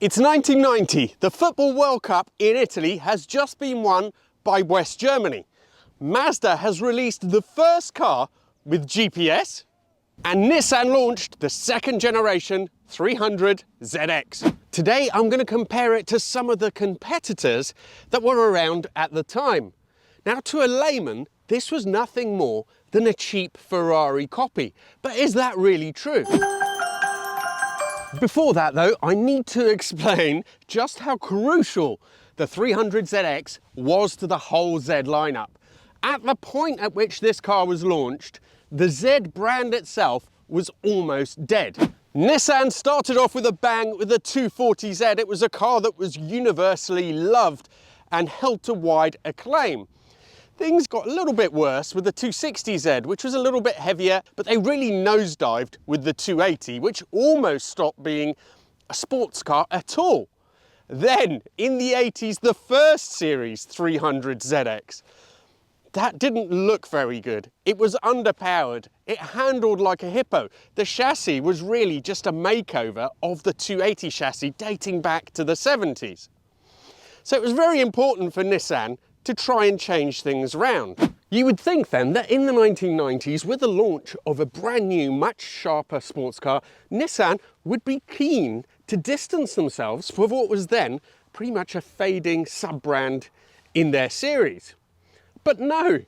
It's 1990. The Football World Cup in Italy has just been won by West Germany. Mazda has released the first car with GPS, and Nissan launched the second generation 300ZX. Today I'm going to compare it to some of the competitors that were around at the time. Now, to a layman, this was nothing more than a cheap Ferrari copy. But is that really true? Before that though, I need to explain just how crucial the 300ZX was to the whole Z lineup. At the point at which this car was launched, the Z brand itself was almost dead. Nissan started off with a bang with the 240Z. It was a car that was universally loved and held to wide acclaim. Things got a little bit worse with the 260Z, which was a little bit heavier, but they really nosedived with the 280, which almost stopped being a sports car at all. Then, in the 80s, the first series 300ZX. That didn't look very good. It was underpowered. It handled like a hippo. The chassis was really just a makeover of the 280 chassis dating back to the 70s. So it was very important for Nissan to try and change things around. You would think then that in the 1990s, with the launch of a brand new, much sharper sports car, Nissan would be keen to distance themselves from what was then pretty much a fading sub-brand in their series. But no,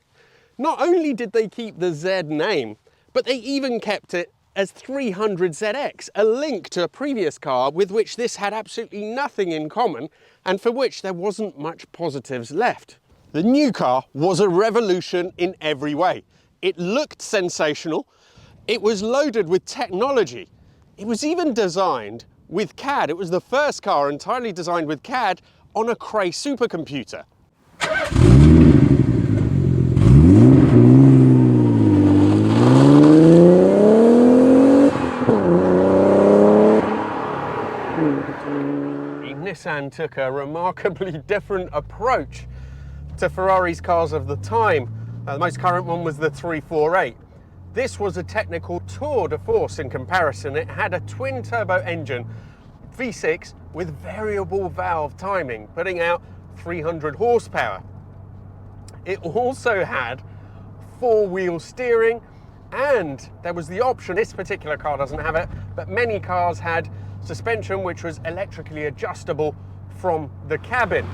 not only did they keep the Z name, but they even kept it as 300ZX, a link to a previous car with which this had absolutely nothing in common and for which there wasn't much positives left. The new car was a revolution in every way. It looked sensational. It was loaded with technology. It was even designed with CAD. It was the first car entirely designed with CAD on a Cray supercomputer. Nissan took a remarkably different approach to Ferrari's cars of the time. The most current one was the 348. This was a technical tour de force in comparison. It had a twin turbo engine, V6, with variable valve timing, putting out 300 horsepower. It also had four-wheel steering, and there was the option, this particular car doesn't have it, but many cars had suspension which was electrically adjustable from the cabin.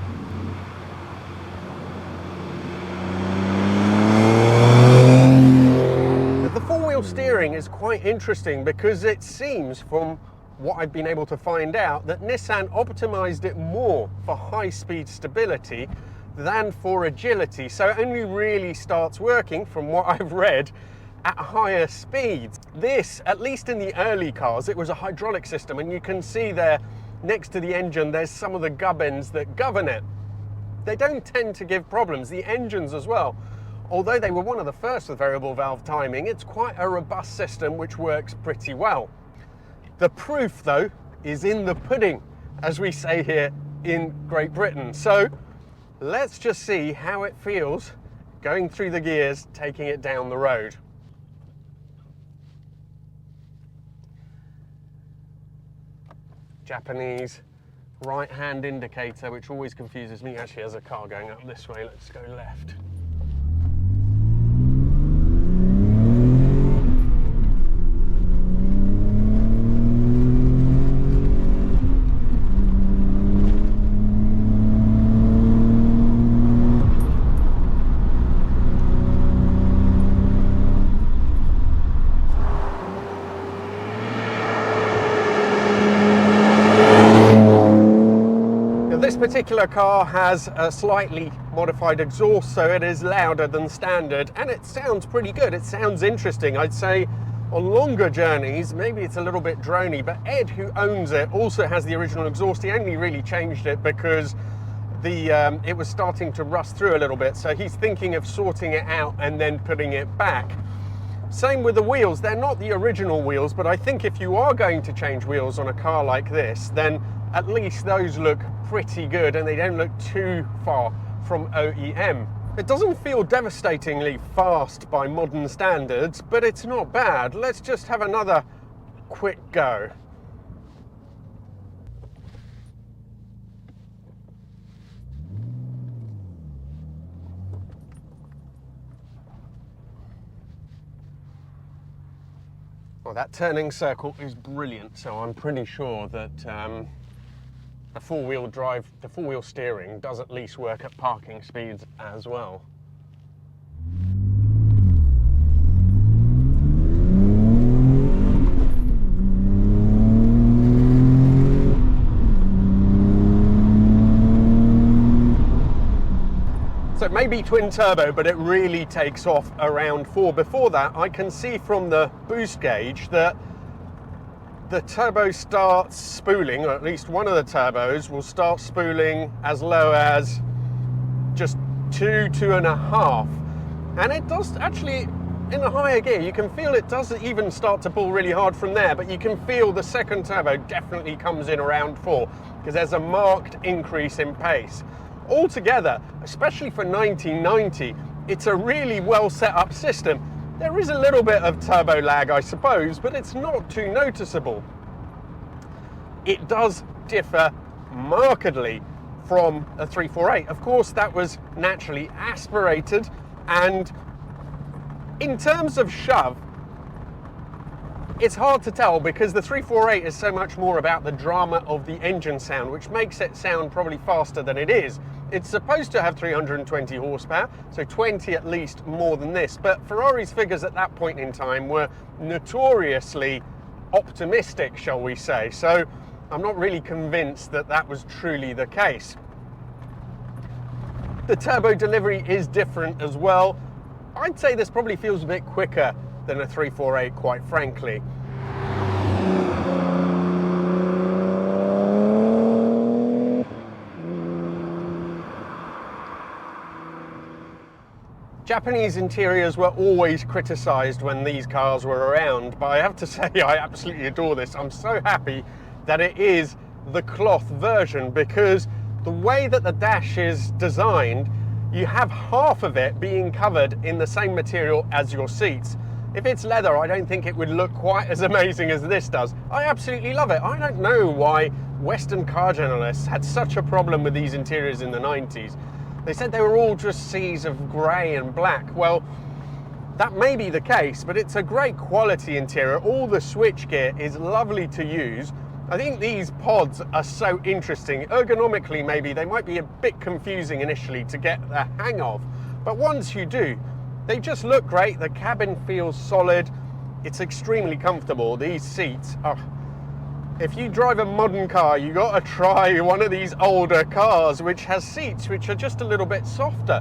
The four-wheel steering is quite interesting because it seems, from what I've been able to find out, that Nissan optimized it more for high-speed stability than for agility, so it only really starts working, from what I've read, at higher speeds. This, at least in the early cars, it was a hydraulic system, and you can see there next to the engine there's some of the gubbins that govern it. They don't tend to give problems. The engines as well, although they were one of the first with variable valve timing, it's quite a robust system which works pretty well. The proof though is in the pudding, as we say here in Great Britain. So let's just see how it feels going through the gears, taking it down the road. Japanese right-hand indicator, which always confuses me. Actually, there's a car going up this way. Let's go left. This particular car has a slightly modified exhaust, so it is louder than standard, and it sounds pretty good. It sounds interesting. I'd say on longer journeys, maybe it's a little bit drony, but Ed, who owns it, also has the original exhaust. He only really changed it because it was starting to rust through a little bit, so he's thinking of sorting it out and then putting it back. Same with the wheels. They're not the original wheels, but I think if you are going to change wheels on a car like this, then at least those look pretty good and they don't look too far from OEM. It doesn't feel devastatingly fast by modern standards, but it's not bad. Let's just have another quick go. Well, that turning circle is brilliant, so I'm pretty sure that the four-wheel drive, the four-wheel steering does at least work at parking speeds as well. So it may be twin turbo, but it really takes off around 4. Before that, I can see from the boost gauge that the turbo starts spooling, or at least one of the turbos will start spooling as low as just 2.5. And it does actually, in the higher gear, you can feel it doesn't even start to pull really hard from there, but you can feel the second turbo definitely comes in around 4 because there's a marked increase in pace. Altogether, especially for 1990, it's a really well set up system. There is a little bit of turbo lag, I suppose, but it's not too noticeable. It does differ markedly from a 348. Of course, that was naturally aspirated, and in terms of shove, it's hard to tell because the 348 is so much more about the drama of the engine sound, which makes it sound probably faster than it is. It's supposed to have 320 horsepower, so 20 at least more than this, but Ferrari's figures at that point in time were notoriously optimistic, shall we say, so I'm not really convinced that that was truly the case. The turbo delivery is different as well. I'd say this probably feels a bit quicker than a 348, quite frankly. Japanese interiors were always criticised when these cars were around, but I have to say I absolutely adore this. I'm so happy that it is the cloth version, because the way that the dash is designed, you have half of it being covered in the same material as your seats. If it's leather, I don't think it would look quite as amazing as this does. I absolutely love it. I don't know why Western car journalists had such a problem with these interiors in the 90s. They said they were all just seas of grey and black. Well, that may be the case, but it's a great quality interior. All the switchgear is lovely to use. I think these pods are so interesting. Ergonomically, maybe they might be a bit confusing initially to get the hang of, but once you do, they just look great. The cabin feels solid. It's extremely comfortable. These seats are... If you drive a modern car, you got to try one of these older cars which has seats which are just a little bit softer.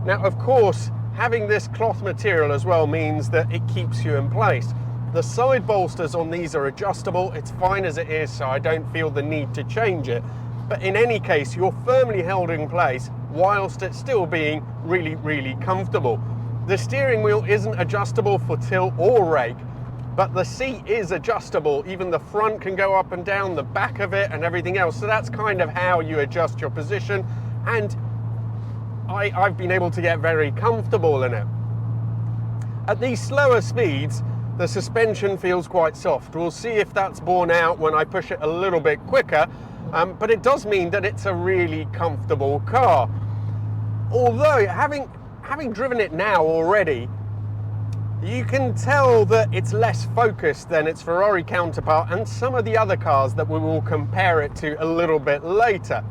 Now, of course, having this cloth material as well means that it keeps you in place. The side bolsters on these are adjustable. It's fine as it is, so I don't feel the need to change it. But in any case, you're firmly held in place whilst it's still being really, really comfortable. The steering wheel isn't adjustable for tilt or rake, but the seat is adjustable. Even the front can go up and down, the back of it and everything else. So that's kind of how you adjust your position. And I've been able to get very comfortable in it. At these slower speeds, the suspension feels quite soft. We'll see if that's borne out when I push it a little bit quicker. But it does mean that it's a really comfortable car. Although, having driven it now already, you can tell that it's less focused than its Ferrari counterpart and some of the other cars that we will compare it to a little bit later.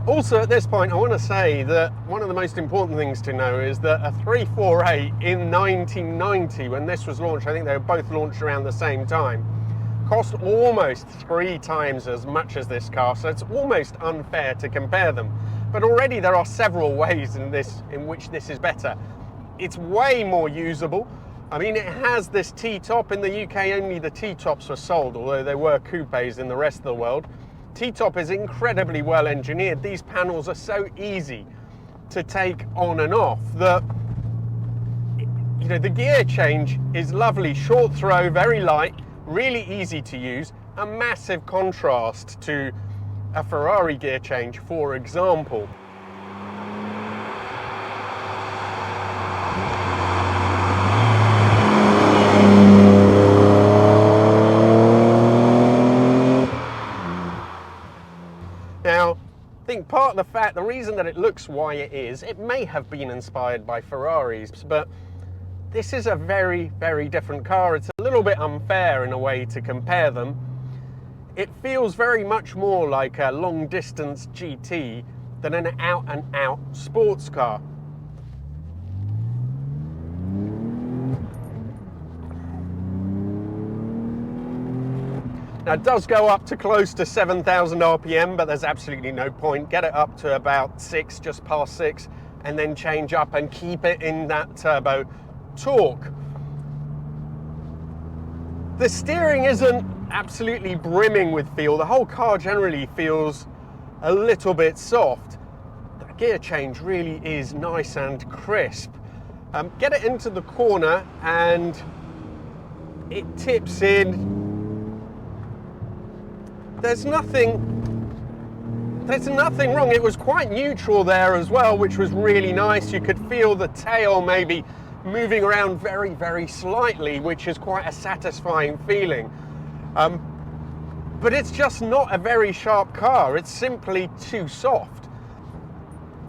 Also, at this point, I want to say that one of the most important things to know is that a 348 in 1990, when this was launched, I think they were both launched around the same time, cost almost 3 times as much as this car, so it's almost unfair to compare them. But already there are several ways in which this is better. It's way more usable. I mean, it has this T-top. In the UK, only the T-tops were sold, although there were coupes in the rest of the world. T-top is incredibly well engineered. These panels are so easy to take on and off that, you know, the gear change is lovely, short throw, very light, really easy to use, a massive contrast to a Ferrari gear change, for example. Now, I think part of the reason that it looks why it is, it may have been inspired by Ferraris, but this is a very, very different car. It's a little little bit unfair in a way to compare them. It feels very much more like a long distance GT than an out and out sports car. Now it does go up to close to 7,000 RPM, but there's absolutely no point. Get it up to about 6, just past 6, and then change up and keep it in that turbo torque. The steering isn't absolutely brimming with feel. The whole car generally feels a little bit soft. The gear change really is nice and crisp. Get it into the corner and it tips in. There's nothing wrong. It was quite neutral there as well, which was really nice. You could feel the tail maybe moving around very, very slightly, which is quite a satisfying feeling. But it's just not a very sharp car. It's simply too soft.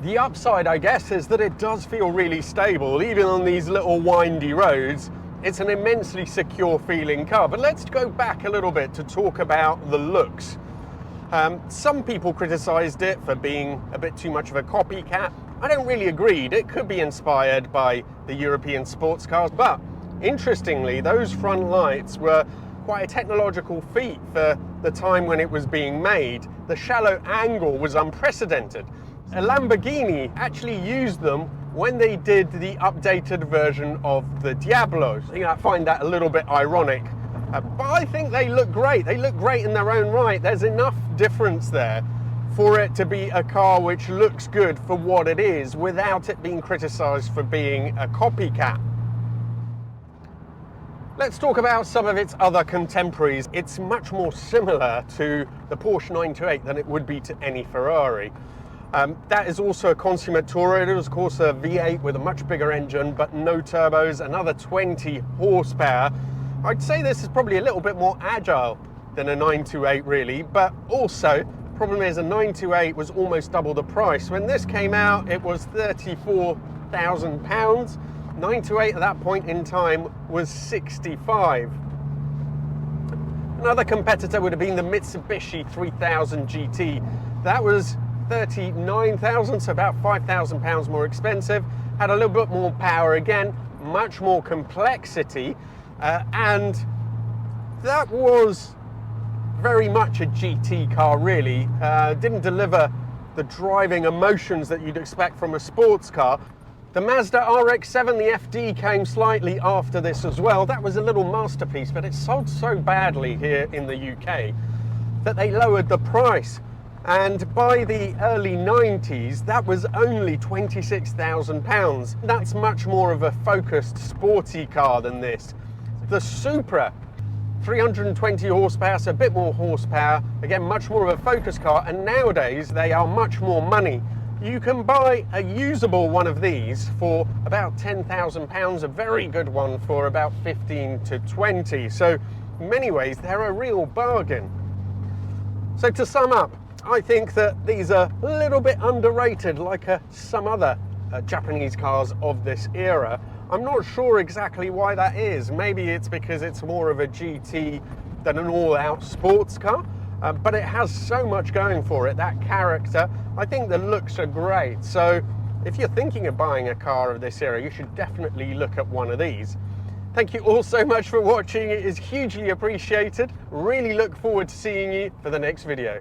The upside, I guess, is that it does feel really stable. Even on these little windy roads, it's an immensely secure feeling car. But let's go back a little bit to talk about the looks. Some people criticised it for being a bit too much of a copycat. I don't really agree. It could be inspired by the European sports cars, but interestingly, those front lights were quite a technological feat for the time when it was being made. The shallow angle was unprecedented. A Lamborghini actually used them when they did the updated version of the Diablos. I find that a little bit ironic, but I think they look great. They look great in their own right. There's enough difference there for it to be a car which looks good for what it is without it being criticised for being a copycat. Let's talk about some of its other contemporaries. It's much more similar to the Porsche 928 than it would be to any Ferrari. That is also a consummate tourer. It was, of course, a V8 with a much bigger engine, but no turbos, another 20 horsepower. I'd say this is probably a little bit more agile than a 928, really, but also, the problem is a 928 was almost double the price. When this came out, it was £34,000. 928 at that point in time was 65. Another competitor would have been the Mitsubishi 3000 GT. That was 39,000, so about £5,000 more expensive. Had a little bit more power again, much more complexity, and that was very much a GT car, really. Didn't deliver the driving emotions that you'd expect from a sports car. The Mazda RX-7, the FD, came slightly after this as well. That was a little masterpiece, but it sold so badly here in the UK that they lowered the price. And by the early 90s, that was only £26,000. That's much more of a focused, sporty car than this. The Supra, 320 horsepower, so a bit more horsepower. Again, much more of a focus car, and nowadays they are much more money. You can buy a usable one of these for about £10,000, a very good one for about 15 to 20. So in many ways, they're a real bargain. So to sum up, I think that these are a little bit underrated, like some other Japanese cars of this era. I'm not sure exactly why that is. Maybe it's because it's more of a GT than an all-out sports car, but it has so much going for it, that character. I think the looks are great. So if you're thinking of buying a car of this era, you should definitely look at one of these. Thank you all so much for watching. It is hugely appreciated. Really look forward to seeing you for the next video.